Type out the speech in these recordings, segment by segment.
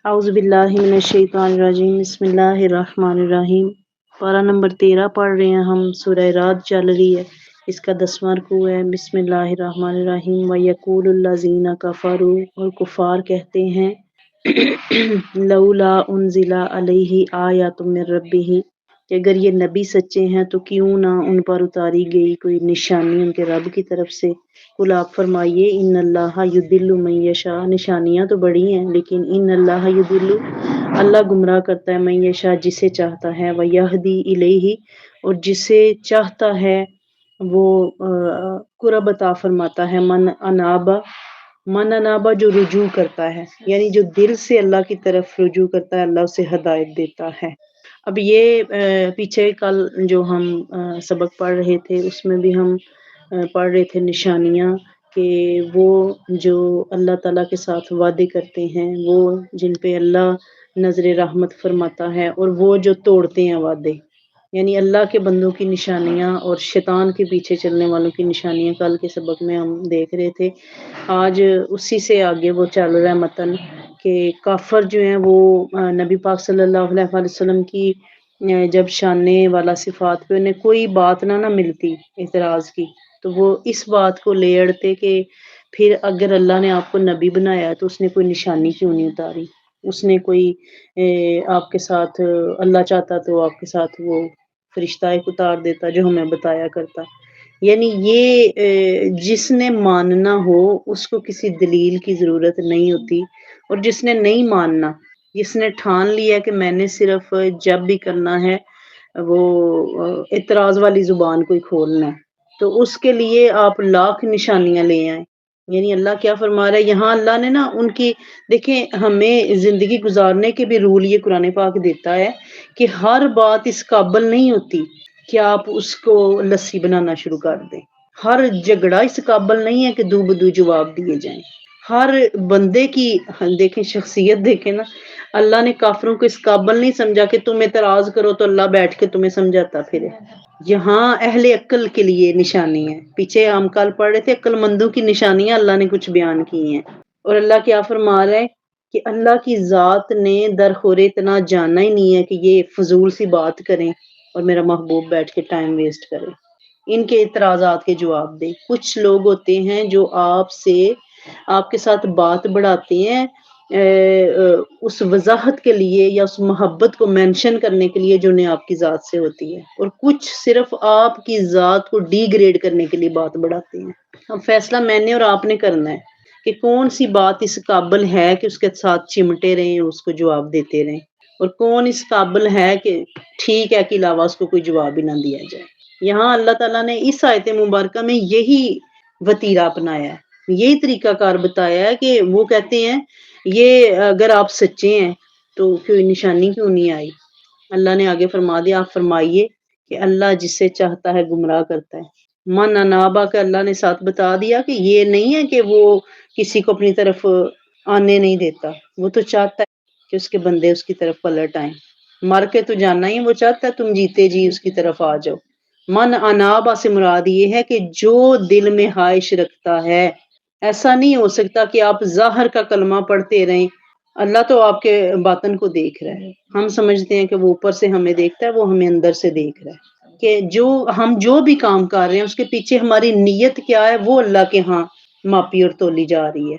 اعوذ باللہ من الشیطان الرجیم، بسم اللہ الرحمن الرحیم۔ پارہ نمبر 13 پڑھ رہے ہیں ہم، سورہ رعد چل رہی ہے، اس کا 10واں رکوع ہے۔ بسم اللہ الرحمن الرحیم۔ وَيَقُولُ الَّذِينَ كَفَرُوا، اور کفار کہتے ہیں لولا انزل علیہ آیۃ من ربہ، کہ اگر یہ نبی سچے ہیں تو کیوں نہ ان پر اتاری گئی کوئی نشانی ان کے رب کی طرف سے۔ قل آپ فرمائیے ان اللہ یضل من یشاء، نشانیاں تو بڑی ہیں لیکن ان اللہ یضل، اللہ گمراہ کرتا ہے من یشاء، جسے چاہتا ہے، ویہدی الیہ، اور جسے چاہتا ہے وہ قرب عطا فرماتا ہے، من انابا جو رجوع کرتا ہے، یعنی جو دل سے اللہ کی طرف رجوع کرتا ہے اللہ اسے ہدایت دیتا ہے۔ اب یہ پیچھے کل جو ہم سبق پڑھ رہے تھے اس میں بھی ہم پڑھ رہے تھے نشانیاں، کہ وہ جو اللہ تعالیٰ کے ساتھ وعدے کرتے ہیں، وہ جن پہ اللہ نظر رحمت فرماتا ہے، اور وہ جو توڑتے ہیں وعدے، یعنی اللہ کے بندوں کی نشانیاں اور شیطان کے پیچھے چلنے والوں کی نشانیاں کل کے سبق میں ہم دیکھ رہے تھے۔ آج اسی سے آگے وہ چل رہا ہے متن، کہ کافر جو ہیں وہ نبی پاک صلی اللہ علیہ وسلم کی جب شانے والا صفات پہ انہیں کوئی بات نہ ملتی اعتراض کی، تو وہ اس بات کو لے اڑتے کہ پھر اگر اللہ نے آپ کو نبی بنایا تو اس نے کوئی نشانی کیوں نہیں اتاری، اس نے کوئی آپ کے ساتھ، اللہ چاہتا تو آپ کے ساتھ وہ فرشتہ ایک اتار دیتا جو ہمیں بتایا کرتا۔ یعنی یہ جس نے ماننا ہو اس کو کسی دلیل کی ضرورت نہیں ہوتی، اور جس نے نہیں ماننا، جس نے ٹھان لیا کہ میں نے صرف جب بھی کرنا ہے وہ اعتراض والی زبان کوئی کھولنا ہے، تو اس کے لیے آپ لاکھ نشانیاں لے آئیں۔ یعنی اللہ کیا فرما رہا ہے یہاں، اللہ نے نا ان کی، دیکھیں ہمیں زندگی گزارنے کے بھی رول یہ قرآن پاک دیتا ہے کہ ہر بات اس قابل نہیں ہوتی کہ آپ اس کو لسی بنانا شروع کر دیں، ہر جھگڑا اس قابل نہیں ہے کہ دو بدو جواب دیے جائیں، ہر بندے کی دیکھیں شخصیت دیکھیں نا، اللہ نے کافروں کو اس قابل نہیں سمجھا کہ تم اعتراض کرو تو اللہ بیٹھ کے تمہیں سمجھاتا پھرے۔ یہاں اہل عقل کے لیے نشانی ہے، پیچھے ہم کل پڑھ رہے تھے عقل مندوں کی نشانیاں اللہ نے کچھ بیان کی ہیں، اور اللہ کیا فرما رہا ہے کہ اللہ کی ذات نے درخور اتنا جانا ہی نہیں ہے کہ یہ فضول سی بات کریں اور میرا محبوب بیٹھ کے ٹائم ویسٹ کرے، ان کے اعتراضات کے جواب دے۔ کچھ لوگ ہوتے ہیں جو آپ کے ساتھ بات بڑھاتے ہیں اس وضاحت کے لیے یا اس محبت کو مینشن کرنے کے لیے جو انہیں آپ کی ذات سے ہوتی ہے، اور کچھ صرف آپ کی ذات کو ڈی گریڈ کرنے کے لیے بات بڑھاتے ہیں۔ اب فیصلہ میں نے اور آپ نے کرنا ہے کہ کون سی بات اس قابل ہے کہ اس کے ساتھ چمٹے رہیں اور اس کو جواب دیتے رہیں، اور کون اس قابل ہے کہ ٹھیک ہے کے علاوہ اس کو کوئی جواب ہی نہ دیا جائے۔ یہاں اللہ تعالیٰ نے اس آیت مبارکہ میں یہی وتیرہ اپنایا ہے، یہی طریقہ کار بتایا ہے کہ وہ کہتے ہیں یہ اگر آپ سچے ہیں تو کوئی نشانی کیوں نہیں آئی۔ اللہ نے آگے فرما دیا، آپ فرمائیے کہ اللہ جسے چاہتا ہے گمراہ کرتا ہے۔ من انابا کا اللہ نے ساتھ بتا دیا کہ یہ نہیں ہے کہ وہ کسی کو اپنی طرف آنے نہیں دیتا، وہ تو چاہتا ہے کہ اس کے بندے اس کی طرف پلٹ آئیں، مر کے تو جانا ہی، وہ چاہتا ہے تم جیتے جی اس کی طرف آ جاؤ۔ من انابا سے مراد یہ ہے کہ جو دل میں خواہش رکھتا ہے، ایسا نہیں ہو سکتا کہ آپ ظاہر کا کلمہ پڑھتے رہیں، اللہ تو آپ کے باطن کو دیکھ رہا ہے، ہم سمجھتے ہیں کہ وہ اوپر سے ہمیں دیکھتا ہے، وہ ہمیں اندر سے دیکھ رہا ہے، کہ ہم جو بھی کام کر رہے ہیں اس کے پیچھے ہماری نیت کیا ہے وہ اللہ کے ہاں ماپی اور تولی جا رہی ہے۔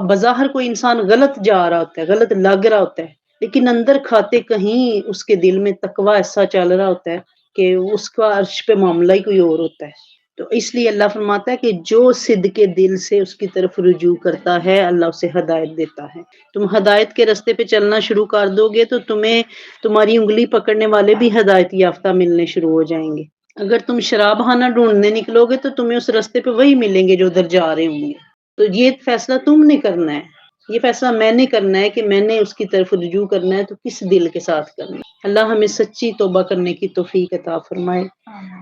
بظاہر کوئی انسان غلط جا رہا ہوتا ہے، غلط لگ رہا ہوتا ہے، لیکن اندر کھاتے کہیں اس کے دل میں تقوی ایسا چل رہا ہوتا ہے کہ اس کا عرش پہ معاملہ ہی کوئی اور ہوتا ہے۔ تو اس لیے اللہ فرماتا ہے کہ جو صدق کے دل سے اس کی طرف رجوع کرتا ہے اللہ اسے ہدایت دیتا ہے۔ تم ہدایت کے رستے پہ چلنا شروع کر دو گے تو تمہیں تمہاری انگلی پکڑنے والے بھی ہدایت یافتہ ملنے شروع ہو جائیں گے۔ اگر تم شراب خانہ ڈھونڈنے نکلو گے تو تمہیں اس رستے پہ وہی ملیں گے جو ادھر جا رہے ہوں گے۔ تو یہ فیصلہ تم نے کرنا ہے، یہ فیصلہ میں نے کرنا ہے کہ میں نے اس کی طرف رجوع کرنا ہے، تو کس دل کے ساتھ کرنا ہے۔ اللہ ہمیں سچی توبہ کرنے کی توفیق عطا فرمائے۔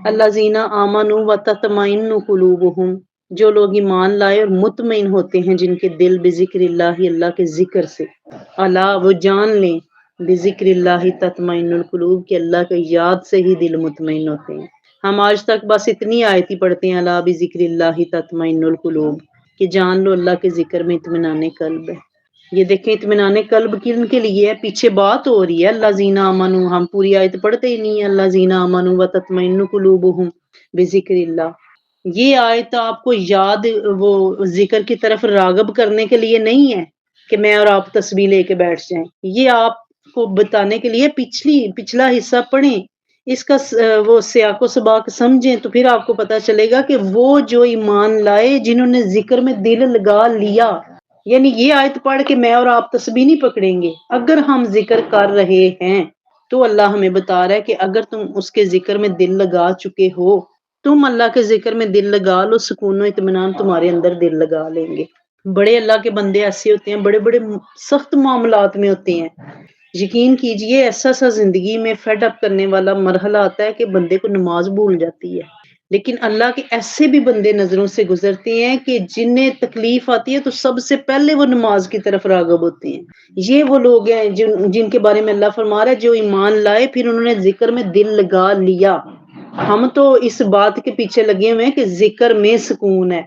الذین آمنوا وتطمئن قلوبہم، جو لوگ ایمان لائے اور مطمئن ہوتے ہیں جن کے دل بذکر اللہ، اللہ کے ذکر سے، اللہ وہ جان لیں بذکر اللہ تطمئن القلوب، کہ اللہ کے یاد سے ہی دل مطمئن ہوتے ہیں۔ ہم آج تک بس اتنی آیت ہی پڑھتے ہیں، اللہ بذکر اللہ تطمئن القلوب، کہ جان لو اللہ کے ذکر میں اطمینان قلب ہے۔ یہ دیکھیں اطمینان قلب کن کے لیے ہے، پیچھے بات ہو رہی ہے اللہ زینا امنو، ہم پوری آیت پڑھتے ہی نہیں ہے، اللہ زینا امنو و تطمئن قلوبہم بذکر اللہ. یہ آیت آپ کو یاد وہ ذکر کی طرف راغب کرنے کے لیے نہیں ہے کہ میں اور آپ تسبیح لے کے بیٹھ جائیں، یہ آپ کو بتانے کے لیے پچھلا حصہ پڑھیں، اس کا وہ سیاق و سباق سمجھیں تو پھر آپ کو پتا چلے گا کہ وہ جو ایمان لائے جنہوں نے ذکر میں دل لگا لیا. یعنی یہ آیت پڑھ کے میں اور آپ تسبیح نہیں پکڑیں گے، اگر ہم ذکر کر رہے ہیں تو اللہ ہمیں بتا رہا ہے کہ اگر تم اس کے ذکر میں دل لگا چکے ہو، تم اللہ کے ذکر میں دل لگا لو، سکون و اطمینان تمہارے اندر دل لگا لیں گے. بڑے اللہ کے بندے ایسے ہوتے ہیں، بڑے بڑے سخت معاملات میں ہوتے ہیں، یقین کیجئے ایسا سا زندگی میں فیڈ اپ کرنے والا مرحلہ آتا ہے کہ بندے کو نماز بھول جاتی ہے، لیکن اللہ کے ایسے بھی بندے نظروں سے گزرتے ہیں کہ جنہیں تکلیف آتی ہے تو سب سے پہلے وہ نماز کی طرف راغب ہوتے ہیں. یہ وہ لوگ ہیں جن کے بارے میں اللہ فرما رہا ہے جو ایمان لائے پھر انہوں نے ذکر میں دل لگا لیا. ہم تو اس بات کے پیچھے لگے ہوئے ہیں کہ ذکر میں سکون ہے،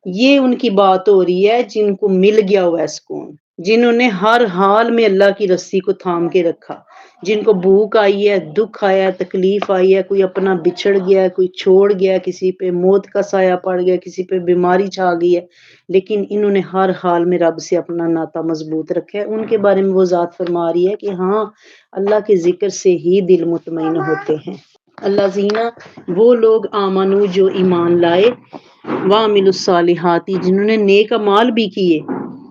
یہ ان کی بات ہو رہی ہے جن کو مل گیا ہوا ہے سکون، جنہوں نے ہر حال میں اللہ کی رسی کو تھام کے رکھا، جن کو بھوک آئی ہے، دکھ آیا ہے، تکلیف آئی ہے، کوئی اپنا بچھڑ گیا ہے، کوئی چھوڑ گیا ہے، کسی پہ موت کا سایہ پڑ گیا، کسی پہ بیماری چھا گئی ہے، لیکن انہوں نے ہر حال میں رب سے اپنا ناطہ مضبوط رکھا ہے. ان کے بارے میں وہ ذات فرما رہی ہے کہ ہاں اللہ کے ذکر سے ہی دل مطمئن ہوتے ہیں. اللہ زینہ وہ لوگ آمنو جو ایمان لائے، وعملوا الصالحات جنہوں نے نیک اعمال بھی کیے،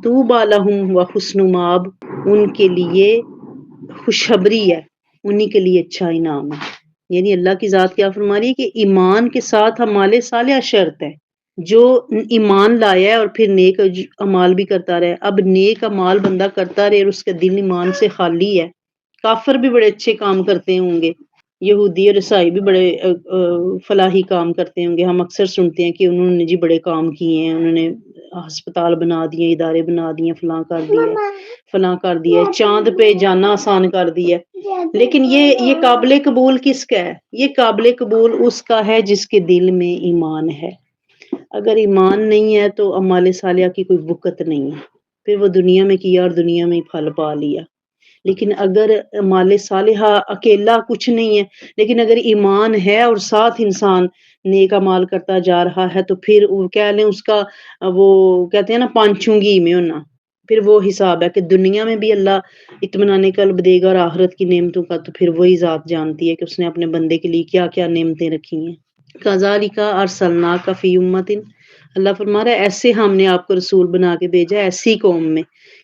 طوبی لہم وحسن مآب ان کے لیے خوشخبری ہے، انہی کے لیے اچھا انعام ہے. یعنی اللہ کی ذات کیا فرما رہی ہے کہ ایمان کے ساتھ اعمال صالحہ شرط ہے. جو ایمان لایا ہے اور پھر نیک اعمال بھی کرتا رہے، اب نیک اعمال بندہ کرتا رہے اور اس کا دل ایمان سے خالی ہے. کافر بھی بڑے اچھے کام کرتے ہوں گے، یہودی اور عیسائی بھی بڑے فلاحی کام کرتے ہوں گے، ہم اکثر سنتے ہیں کہ انہوں نے جی بڑے کام کیے ہیں، انہوں نے ہسپتال بنا دیے، ادارے بنا دیے، فلاں کر دیے، فلاں کر دیا، چاند پہ جانا آسان کر دیا. لیکن یہ قابل قبول کس کا ہے؟ یہ قابل قبول اس کا ہے جس کے دل میں ایمان ہے. اگر ایمان نہیں ہے تو اعمال صالحہ کی کوئی بکت نہیں ہے، پھر وہ دنیا میں کیا اور دنیا میں ہی پھل پا لیا. لیکن اگر اعمال صالحہ اکیلا کچھ نہیں ہے، لیکن اگر ایمان ہے اور ساتھ انسان نیک اعمال کرتا جا رہا ہے تو پھر وہ کہہ لیں اس کا وہ کہتے ہیں نا پانچونگی میں ہونا، پھر وہ حساب ہے کہ دنیا میں بھی اللہ اطمینان قلب دے گا اور آخرت کی نعمتوں کا تو پھر وہی ذات جانتی ہے کہ اس نے اپنے بندے کے لیے کیا کیا نعمتیں رکھی ہیں. کذالک ارسلناک فی امۃ اللہ فرما رہا ہے ایسے ہم نے آپ کو رسول بنا کے بھیجا ایسی قوم میں،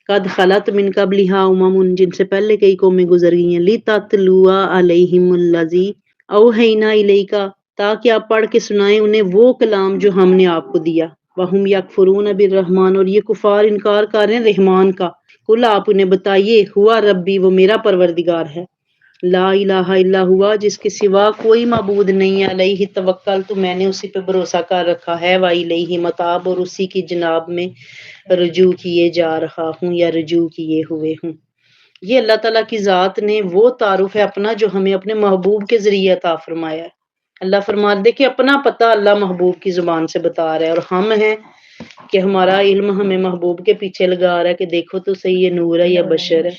قد خلت من قبلھا امم جن سے پہلے کئی قومیں گزر گئی ہیں، لتتلو علیہم الذی اوحینا الیک تاکہ آپ پڑھ کے سنائیں انہیں وہ کلام جو ہم نے آپ کو دیا. وہم یکفرون بالرحمن اور یہ کفار انکار کر رہے ہیں رحمان کا. قل آپ انہیں بتائیے ہوا ربی وہ میرا پروردگار ہے، لا الہ الا ہوا جس کے سوا کوئی معبود نہیں ہے، علیہ توکل تو میں نے اسی پہ بھروسہ کر رکھا ہے، وإلیہ متاب اور اسی کی جناب میں رجوع کیے جا رہا ہوں یا رجوع کیے ہوئے ہوں. یہ اللہ تعالیٰ کی ذات نے وہ تعارف ہے اپنا جو ہمیں اپنے محبوب کے ذریعے عطا فرمایا ہے. اللہ فرما دے کہ اپنا پتہ اللہ محبوب کی زبان سے بتا رہا ہے، اور ہم ہیں کہ ہمارا علم ہمیں محبوب کے پیچھے لگا رہا ہے کہ دیکھو تو صحیح یہ نور ہے یا بشر ہے،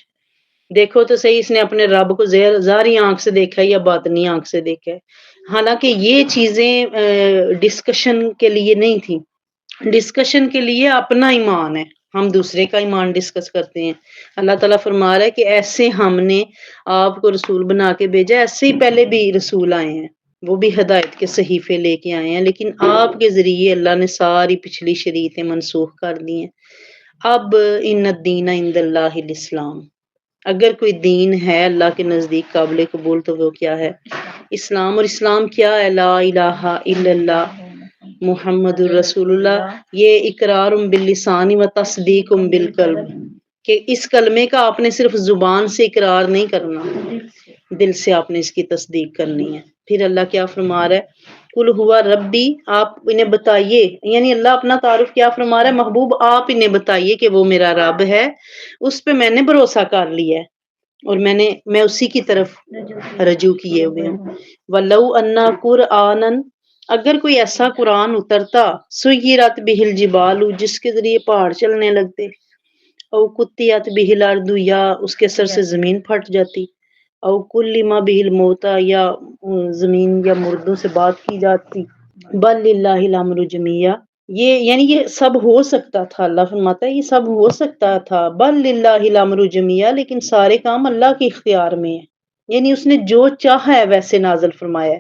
دیکھو تو صحیح اس نے اپنے رب کو ظاہری آنکھ سے دیکھا ہے یا باطنی آنکھ سے دیکھا ہے. حالانکہ یہ چیزیں ڈسکشن کے لیے نہیں تھی، ڈسکشن کے لیے اپنا ایمان ہے، ہم دوسرے کا ایمان ڈسکس کرتے ہیں. اللہ تعالیٰ فرما رہا ہے کہ ایسے ہم نے آپ کو رسول بنا کے بھیجا، ایسے ہی پہلے بھی رسول آئے ہیں، وہ بھی ہدایت کے صحیفے لے کے آئے ہیں، لیکن آپ کے ذریعے اللہ نے ساری پچھلی شریعتیں منسوخ کر دی ہیں. اب ان الدین عند اللہ الاسلام، اگر کوئی دین ہے اللہ کے نزدیک قابل قبول تو وہ کیا ہے؟ اسلام. اور اسلام کیا ہے؟ لا الہ الا اللہ محمد الرسول اللہ، یہ اقرار باللسان و تصدیق بالقلب، کہ اس کلمے کا آپ نے صرف زبان سے اقرار نہیں کرنا، دل سے آپ نے اس کی تصدیق کرنی ہے. پھر اللہ کیا فرما رہا ہے؟ قل ہوا ربی، آپ انہیں بتائیے، یعنی اللہ اپنا تعارف کیا فرما رہا ہے؟ محبوب آپ انہیں بتائیے کہ وہ میرا رب ہے، اس پہ میں نے بھروسہ کر لیا ہے اور میں اسی کی طرف رجوع کیے ہوئے ہوں. وَلَوْ أَنَّا قُرْآنًا اگر کوئی ایسا قرآن اترتا سُيِّرَتْ بِهِ الْجِبَالُ جس کے ذریعے پہاڑ چلنے لگتے، او قطعت بہ الارض، یا اس کے سر سے زمین پھٹ جاتی، او کلم بہ الموتى، یا زمین یا مردوں سے بات کی جاتی، بل للہ الامر جمیعا، یہ یعنی یہ سب ہو سکتا تھا، اللہ فرماتا ہے یہ سب ہو سکتا تھا، بل للہ الامر جمیعا، لیکن سارے کام اللہ کے اختیار میں ہیں، یعنی اس نے جو چاہا ہے ویسے نازل فرمایا ہے۔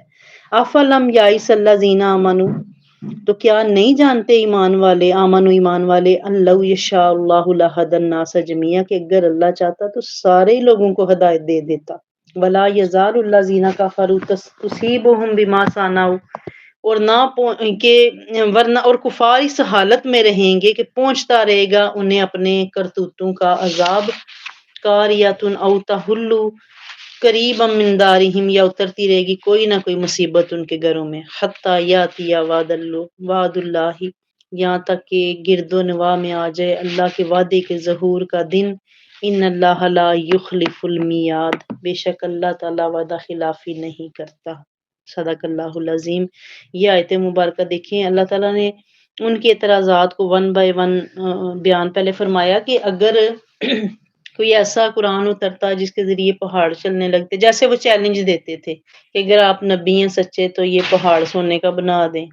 افلم یائس الذین آمنوا، تو کیا نہیں جانتے ایمان والے، آمنو ایمان والے، اللہ یشاء اللہ لہدی الناس جمیعا، کہ اگر اللہ چاہتا تو سارے ہی لوگوں کو ہدایت دے دیتا۔ ولا یزال الذین کفروا تصیبهم بما صنعوا، اور نہ کہ ورنہ اور کفار اس حالت میں رہیں گے کہ پہنچتا رہے گا انہیں اپنے کرتوتوں کا عذاب، قاریۃ او تحل قریبا من دارہم، یا اترتی رہے گی کوئی نہ کوئی مصیبت ان کے گھروں میں، حتی یاتی وعد اللہ، یہاں تک کہ گرد و نواح میں آ جائے اللہ کے وعدے کے ظہور کا دن، ان اللہ لا یخلف المیعاد، بے شک اللہ تعالی وعدہ خلافی نہیں کرتا۔ صدق اللہ العظیم۔ یہ آیت مبارکہ دیکھیں، اللہ تعالیٰ نے ان کے اعتراضات کو ون بائی ون بیان پہلے فرمایا کہ اگر کوئی ایسا قرآن اترتا جس کے ذریعے پہاڑ چلنے لگتے، جیسے وہ چیلنج دیتے تھے کہ اگر آپ نبی ہیں سچے تو یہ پہاڑ سونے کا بنا دیں،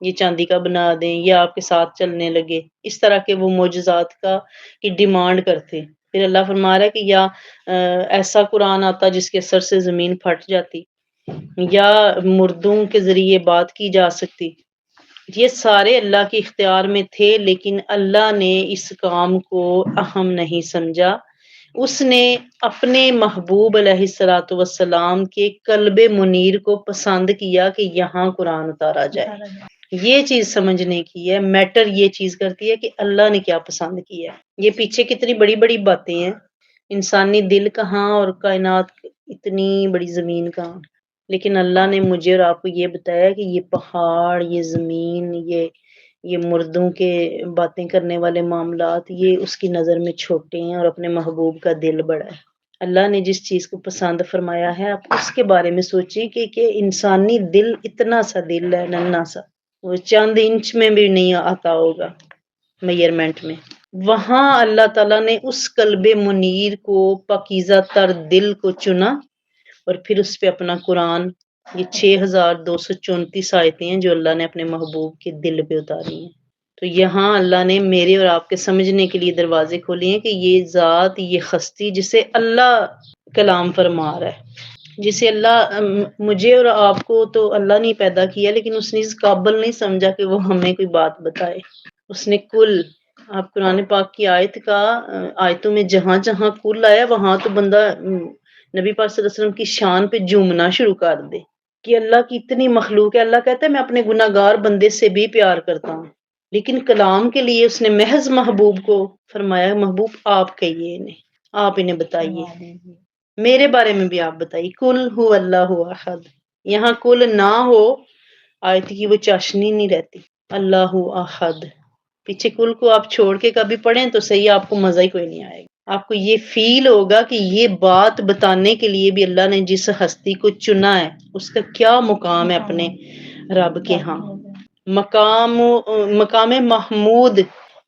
یہ چاندی کا بنا دیں، یا آپ کے ساتھ چلنے لگے، اس طرح کے وہ معجزات کی ڈیمانڈ کرتے۔ پھر اللہ فرما رہا ہے کہ یا ایسا قرآن آتا جس کے اثر سے زمین پھٹ جاتی، یا مردوں کے ذریعے بات کی جا سکتی، یہ سارے اللہ کے اختیار میں تھے، لیکن اللہ نے اس کام کو اہم نہیں سمجھا۔ اس نے اپنے محبوب علیہ الصلوۃ والسلام کے قلب منیر کو پسند کیا کہ یہاں قرآن اتارا جائے۔ یہ چیز سمجھنے کی ہے، میٹر یہ چیز کرتی ہے کہ اللہ نے کیا پسند کیا ہے۔ یہ پیچھے کتنی بڑی بڑی باتیں ہیں، انسانی دل کہاں اور کائنات اتنی بڑی زمین کہاں، لیکن اللہ نے مجھے اور آپ کو یہ بتایا کہ یہ پہاڑ، یہ زمین، یہ مردوں کے باتیں کرنے والے معاملات، یہ اس کی نظر میں چھوٹے ہیں اور اپنے محبوب کا دل بڑا ہے۔ اللہ نے جس چیز کو پسند فرمایا ہے آپ اس کے بارے میں سوچیں کہ انسانی دل اتنا سا دل ہے، ننھا سا، وہ چند انچ میں بھی نہیں آتا ہوگا میئرمنٹ میں، وہاں اللہ تعالیٰ نے اس قلب منیر کو، پاکیزہ تر دل کو چنا، اور پھر اس پہ اپنا قرآن، یہ 6234 آیتیں ہیں جو اللہ نے اپنے محبوب کے دل پہ اتاری ہیں۔ تو یہاں اللہ نے میرے اور آپ کے سمجھنے کے لیے دروازے کھولے ہیں کہ یہ ذات، یہ ہستی جسے اللہ کلام فرما رہا ہے، جسے اللہ، مجھے اور آپ کو تو اللہ نے پیدا کیا، لیکن اس نے اس قابل نہیں سمجھا کہ وہ ہمیں کوئی بات بتائے۔ اس نے کل، آپ قرآن پاک کی آیتوں میں جہاں جہاں کل آیا وہاں تو بندہ نبی پاک صلی اللہ علیہ وسلم کی شان پہ جھومنا شروع کر دے کہ اللہ کی اتنی مخلوق ہے۔ اللہ کہتا ہے میں اپنے گناہ گار بندے سے بھی پیار کرتا ہوں، لیکن کلام کے لیے اس نے محض محبوب کو فرمایا، محبوب آپ کہیے انہیں، آپ انہیں بتائیے، میرے بارے میں بھی آپ بتائیے، کل ہو اللہ احد، یہاں کل نہ ہو آیت کی وہ چاشنی نہیں رہتی، اللہ احد، پیچھے کل کو آپ چھوڑ کے کبھی پڑھیں تو صحیح، آپ کو مزہ ہی کوئی نہیں آئے گا، آپ کو یہ فیل ہوگا کہ یہ بات بتانے کے لیے بھی اللہ نے جس ہستی کو چنا ہے اس کا کیا مقام ہے اپنے رب کے ہاں، مقام محمود،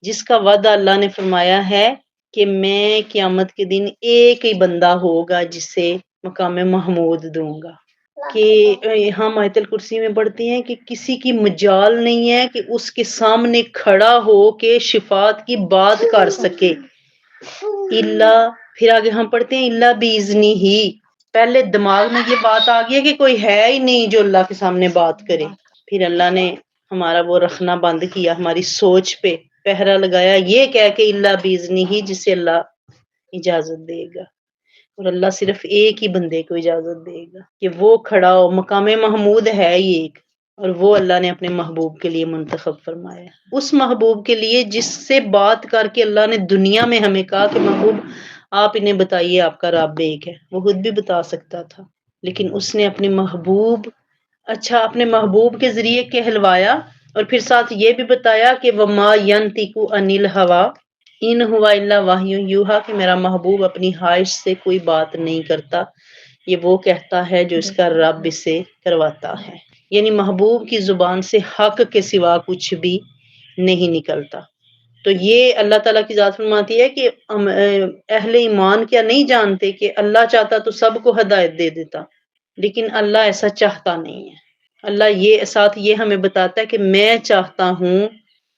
جس کا وعدہ اللہ نے فرمایا ہے کہ میں قیامت کے دن ایک ہی بندہ ہوگا جسے مقام محمود دوں گا، کہ ہم آیت الکرسی میں پڑھتے ہیں کہ کسی کی مجال نہیں ہے کہ اس کے سامنے کھڑا ہو کے شفاعت کی بات کر سکے، اللہ، پھر آگے ہم پڑھتے ہیں اللہ باذنہ ہی، پہلے دماغ میں یہ بات آ گئی ہے کہ کوئی ہے ہی نہیں جو اللہ کے سامنے بات کرے، پھر اللہ نے ہمارا وہ رکھنا بند کیا، ہماری سوچ پہ پہرا لگایا، یہ کہہ کے اللہ باذنہ ہی، جسے اللہ اجازت دے گا، اور اللہ صرف ایک ہی بندے کو اجازت دے گا کہ وہ کھڑا ہو، مقام محمود ہے ہی ایک، اور وہ اللہ نے اپنے محبوب کے لیے منتخب فرمایا، اس محبوب کے لیے جس سے بات کر کے اللہ نے دنیا میں ہمیں کہا کہ محبوب آپ انہیں بتائیے آپ کا رب ایک ہے، وہ خود بھی بتا سکتا تھا، لیکن اس نے اپنے محبوب کے ذریعے کہلوایا، اور پھر ساتھ یہ بھی بتایا کہ وما ینطق عن الہوی ان ہوا الا وحی یوحی، کہ میرا محبوب اپنی خواہش سے کوئی بات نہیں کرتا، یہ وہ کہتا ہے جو اس کا رب اسے کرواتا ہے، یعنی محبوب کی زبان سے حق کے سوا کچھ بھی نہیں نکلتا۔ تو یہ اللہ تعالیٰ کی ذات فرماتی ہے کہ اہل ایمان کیا نہیں جانتے کہ اللہ چاہتا تو سب کو ہدایت دے دیتا، لیکن اللہ ایسا چاہتا نہیں ہے۔ اللہ یہ ساتھ یہ ہمیں بتاتا ہے کہ میں چاہتا ہوں،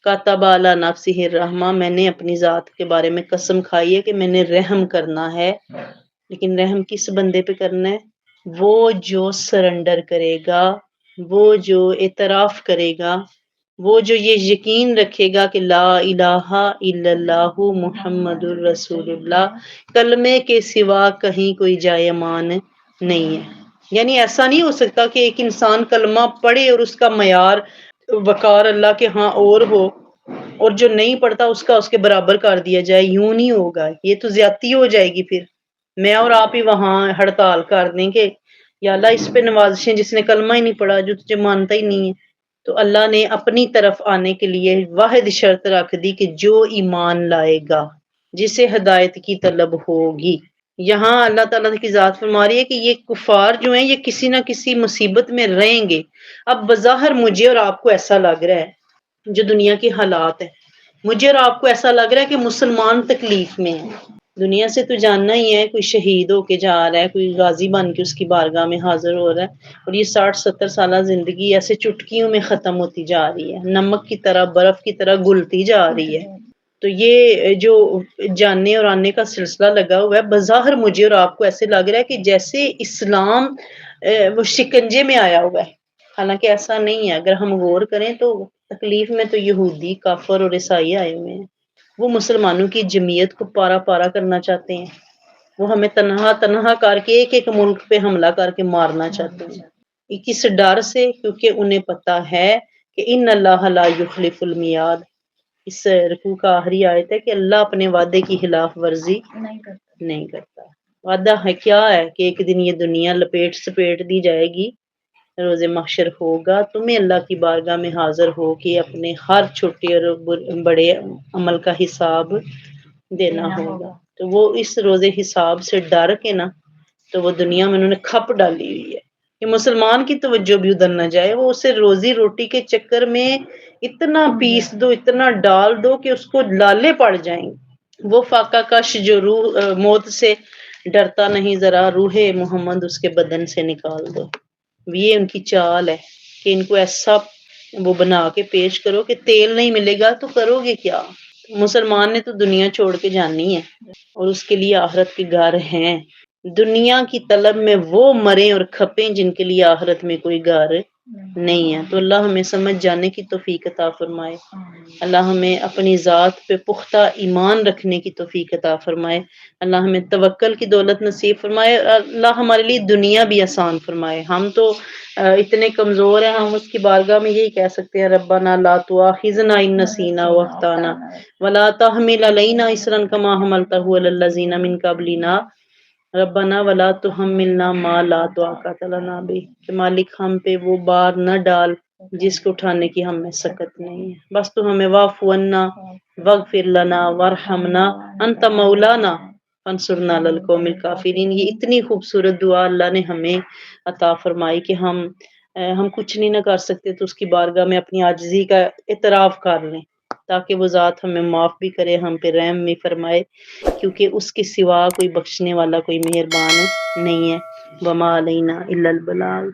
کاتب علی نفسہ الرحمہ، میں نے اپنی ذات کے بارے میں قسم کھائی ہے کہ میں نے رحم کرنا ہے، لیکن رحم کس بندے پہ کرنا ہے؟ وہ جو سرنڈر کرے گا، وہ جو اعتراف کرے گا، وہ جو یہ یقین رکھے گا کہ لا الہ الا اللہ محمد الرسول اللہ، کلمے کے سوا کہیں کوئی جائے امان نہیں ہے۔ یعنی ایسا نہیں ہو سکتا کہ ایک انسان کلمہ پڑھے اور اس کا معیار وقار اللہ کے ہاں اور ہو، اور جو نہیں پڑھتا اس کا اس کے برابر کر دیا جائے، یوں نہیں ہوگا، یہ تو زیادتی ہو جائے گی۔ پھر میں اور آپ ہی وہاں ہڑتال کر دیں کہ یا اللہ اس پہ نوازشیں، جس نے کلمہ ہی نہیں پڑھا، جو تجھے مانتا ہی نہیں ہے۔ تو اللہ نے اپنی طرف آنے کے لیے واحد شرط رکھ دی کہ جو ایمان لائے گا، جسے ہدایت کی طلب ہوگی۔ یہاں اللہ تعالیٰ کی ذات فرما رہی ہے کہ یہ کفار جو ہیں یہ کسی نہ کسی مصیبت میں رہیں گے۔ اب بظاہر مجھے اور آپ کو ایسا لگ رہا ہے، جو دنیا کے حالات ہیں، مجھے اور آپ کو ایسا لگ رہا ہے کہ مسلمان تکلیف میں ہے۔ دنیا سے تو جاننا ہی ہے، کوئی شہید ہو کے جا رہا ہے، کوئی غازی بن کے اس کی بارگاہ میں حاضر ہو رہا ہے، اور یہ 60-70 سالہ زندگی ایسے چٹکیوں میں ختم ہوتی جا رہی ہے، نمک کی طرح، برف کی طرح گلتی جا رہی ہے۔ تو یہ جو جاننے اور آنے کا سلسلہ لگا ہوا ہے، بظاہر مجھے اور آپ کو ایسے لگ رہا ہے کہ جیسے اسلام وہ شکنجے میں آیا ہوا ہے، حالانکہ ایسا نہیں ہے۔ اگر ہم غور کریں تو تکلیف میں تو یہودی، کافر اور عیسائی آئے ہوئے ہیں۔ وہ مسلمانوں کی جمعیت کو پارا پارا کرنا چاہتے ہیں، وہ ہمیں تنہا تنہا کر کے ایک ایک ملک پہ حملہ کر کے مارنا چاہتے ہیں، کس ڈر سے؟ کیونکہ انہیں پتا ہے کہ ان اللہ لا یخلف المیعاد۔ اس رکوع کا آخری آیت ہے کہ اللہ اپنے وعدے کی خلاف ورزی نہیں کرتا۔ وعدہ ہے کیا ہے کہ ایک دن یہ دنیا لپیٹ سپیٹ دی جائے گی، روز محشر ہوگا، تمہیں اللہ کی بارگاہ میں حاضر ہو کے اپنے ہر چھوٹے اور بڑے عمل کا حساب دینا ہوگا۔ تو وہ اس روز حساب سے ڈر کے نا، تو وہ دنیا میں انہوں نے کھپ ڈالی ہوئی ہے کہ مسلمان کی توجہ بھی ادھر نہ جائے، وہ اسے روزی روٹی کے چکر میں اتنا پیس دو، اتنا ڈال دو کہ اس کو لالے پڑ جائیں گے۔ وہ فاقہ کش جو موت سے ڈرتا نہیں، ذرا روح محمد اس کے بدن سے نکال دو۔ یہ ان کی چال ہے کہ ان کو ایسا وہ بنا کے پیش کرو کہ تیل نہیں ملے گا تو کرو گے کیا؟ مسلمان نے تو دنیا چھوڑ کے جانی ہے، اور اس کے لیے آخرت کے گھر ہیں۔ دنیا کی طلب میں وہ مریں اور کھپیں جن کے لیے آخرت میں کوئی گھر نہیں ہے۔ تو اللہ ہمیں سمجھ جانے کی توفیق عطا فرمائے، اللہ ہمیں اپنی ذات پہ پختہ ایمان رکھنے کی توفیق عطا فرمائے، اللہ ہمیں توکل کی دولت نصیب فرمائے، اللہ ہمارے لیے دنیا بھی آسان فرمائے۔ ہم تو اتنے کمزور ہیں، ہم اس کی بارگاہ میں یہی کہہ سکتے ہیں ربنا لا تؤاخذنا ان نسینا واخطانا ولا تحمل علینا اصرا کما حملته علی الذین من قبلنا ربنا ولا تحملنا ما لا طاقت لنا به، کہ مالک ہم پہ وہ بار نہ ڈال جس کو اٹھانے کی ہم میں سکت نہیں ہے، بس تو ہمیں واعف عنا واغفر لنا وارحمنا انت مولانا فانصرنا علی القوم الکافرین۔ یہ اتنی خوبصورت دعا اللہ نے ہمیں عطا فرمائی کہ ہم کچھ نہیں نہ کر سکتے، تو اس کی بارگاہ میں اپنی عاجزی کا اعتراف کر لیں تاکہ وہ ذات ہمیں معاف بھی کرے، ہم پہ رحم بھی فرمائے، کیونکہ اس کے سوا کوئی بخشنے والا، کوئی مہربان نہیں ہے۔ وما علینا الا البلاغ۔